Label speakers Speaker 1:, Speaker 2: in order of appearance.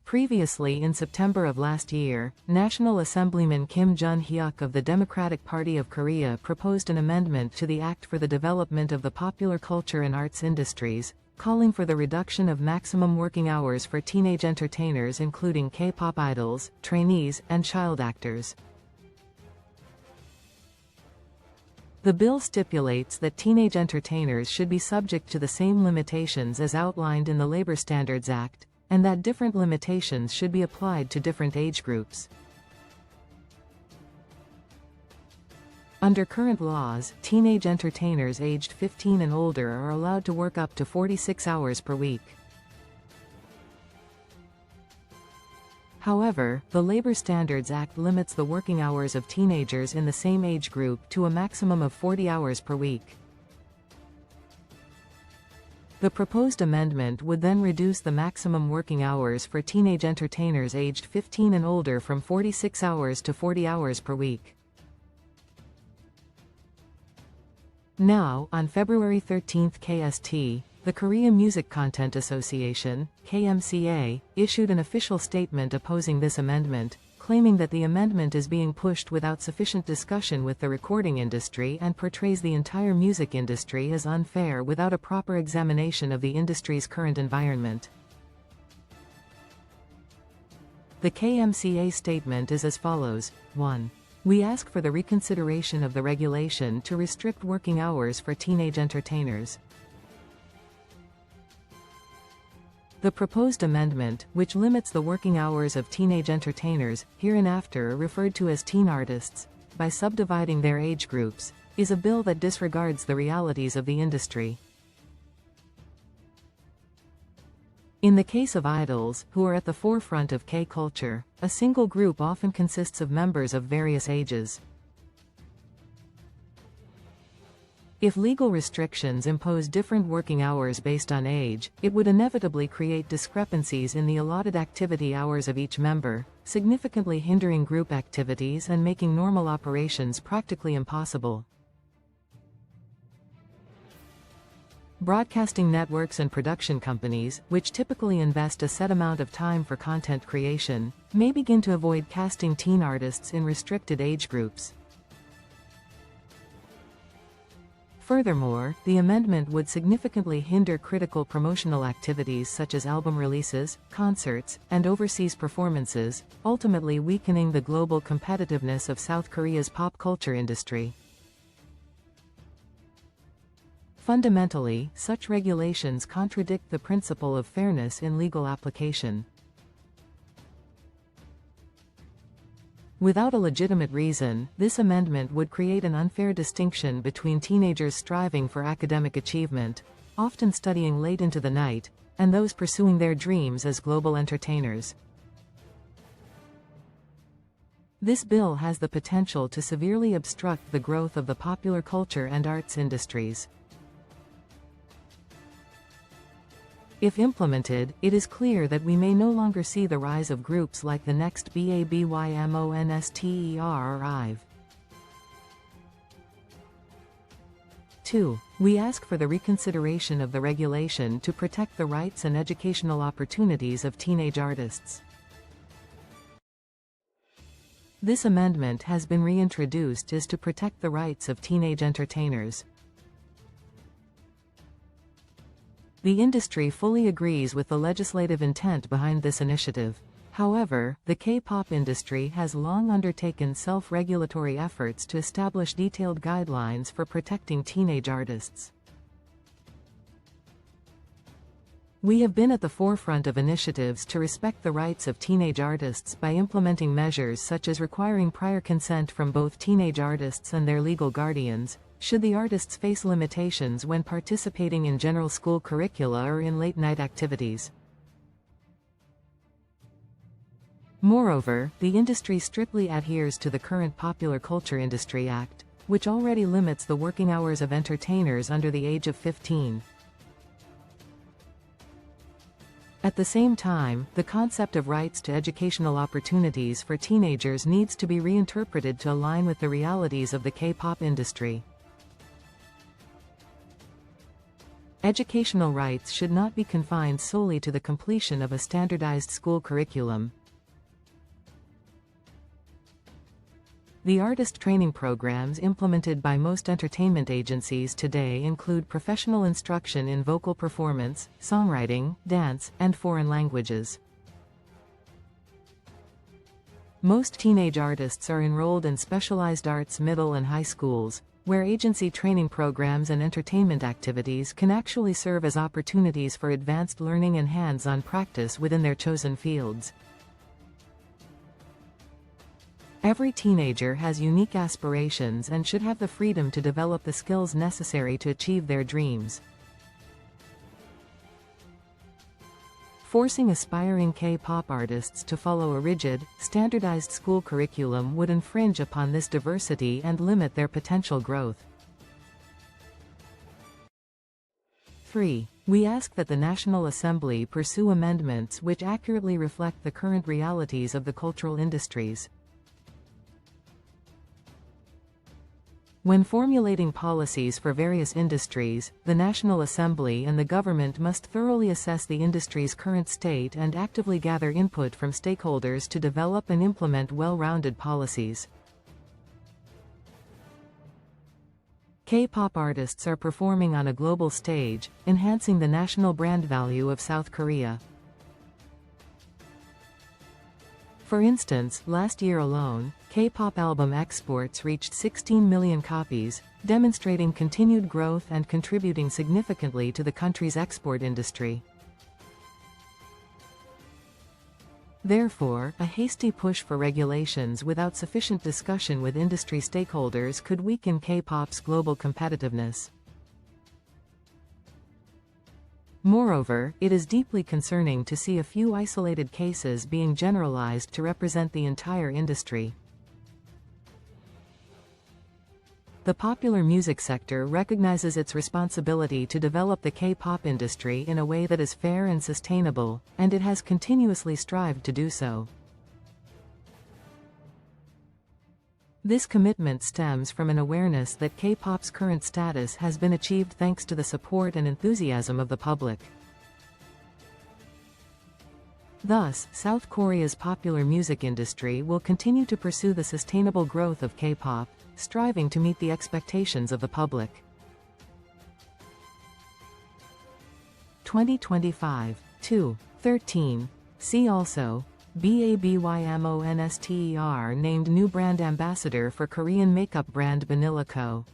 Speaker 1: Previously in September of last year, National Assemblyman Kim Jun-hyuk of the Democratic Party of Korea proposed an amendment to the Act for the Development of the Popular Culture and Arts Industries, calling for the reduction of maximum working hours for teenage entertainers including K-pop idols, trainees, and child actors. The bill stipulates that teenage entertainers should be subject to the same limitations as outlined in the Labor Standards Act, and that different limitations should be applied to different age groups. Under current laws, teenage entertainers aged 15 and older are allowed to work up to 46 hours per week. However, the Labor Standards Act limits the working hours of teenagers in the same age group to a maximum of 40 hours per week. The proposed amendment would then reduce the maximum working hours for teenage entertainers aged 15 and older from 46 hours to 40 hours per week. Now, on February 13, KST, the Korea Music Content Association, KMCA, issued an official statement opposing this amendment, claiming that the amendment is being pushed without sufficient discussion with the recording industry and portrays the entire music industry as unfair without a proper examination of the industry's current environment. The KMCA statement is as follows. 1. We ask for the reconsideration of the regulation to restrict working hours for teenage entertainers. The proposed amendment, which limits the working hours of teenage entertainers, hereinafter referred to as teen artists, by subdividing their age groups, is a bill that disregards the realities of the industry. In the case of idols, who are at the forefront of K-culture, a single group often consists of members of various ages. If legal restrictions impose different working hours based on age, it would inevitably create discrepancies in the allotted activity hours of each member, significantly hindering group activities and making normal operations practically impossible. Broadcasting networks and production companies, which typically invest a set amount of time for content creation, may begin to avoid casting teen artists in restricted age groups. Furthermore, the amendment would significantly hinder critical promotional activities such as album releases, concerts, and overseas performances, ultimately weakening the global competitiveness of South Korea's pop culture industry. Fundamentally, such regulations contradict the principle of fairness in legal application. Without a legitimate reason, this amendment would create an unfair distinction between teenagers striving for academic achievement, often studying late into the night, and those pursuing their dreams as global entertainers. This bill has the potential to severely obstruct the growth of the popular culture and arts industries. If implemented, it is clear that we may no longer see the rise of groups like the Next BABYMONSTER or IVE. 2. We ask for the reconsideration of the regulation to protect the rights and educational opportunities of teenage artists. This amendment has been reintroduced to protect the rights of teenage entertainers. The industry fully agrees with the legislative intent behind this initiative. However, the K-pop industry has long undertaken self-regulatory efforts to establish detailed guidelines for protecting teenage artists. We have been at the forefront of initiatives to respect the rights of teenage artists by implementing measures such as requiring prior consent from both teenage artists and their legal guardians, should the artists face limitations when participating in general school curricula or in late-night activities. Moreover, the industry strictly adheres to the current Popular Culture Industry Act, which already limits the working hours of entertainers under the age of 15. At the same time, the concept of rights to educational opportunities for teenagers needs to be reinterpreted to align with the realities of the K-pop industry. Educational rights should not be confined solely to the completion of a standardized school curriculum. The artist training programs implemented by most entertainment agencies today include professional instruction in vocal performance, songwriting, dance, and foreign languages. Most teenage artists are enrolled in specialized arts middle and high schools, where agency training programs and entertainment activities can actually serve as opportunities for advanced learning and hands-on practice within their chosen fields. Every teenager has unique aspirations and should have the freedom to develop the skills necessary to achieve their dreams. Forcing aspiring K-pop artists to follow a rigid, standardized school curriculum would infringe upon this diversity and limit their potential growth. 3. We ask that the National Assembly pursue amendments which accurately reflect the current realities of the cultural industries. When formulating policies for various industries, the National Assembly and the government must thoroughly assess the industry's current state and actively gather input from stakeholders to develop and implement well-rounded policies. K-pop artists are performing on a global stage, enhancing the national brand value of South Korea. For instance, last year alone, K-pop album exports reached 16 million copies, demonstrating continued growth and contributing significantly to the country's export industry. Therefore, a hasty push for regulations without sufficient discussion with industry stakeholders could weaken K-pop's global competitiveness. Moreover, it is deeply concerning to see a few isolated cases being generalized to represent the entire industry. The popular music sector recognizes its responsibility to develop the K-pop industry in a way that is fair and sustainable, and it has continuously strived to do so. This commitment stems from an awareness that K-pop's current status has been achieved thanks to the support and enthusiasm of the public. Thus, South Korea's popular music industry will continue to pursue the sustainable growth of K-pop, striving to meet the expectations of the public. 2025. 2-13. See also, BABYMONSTER named new brand ambassador for Korean makeup brand Banila Co.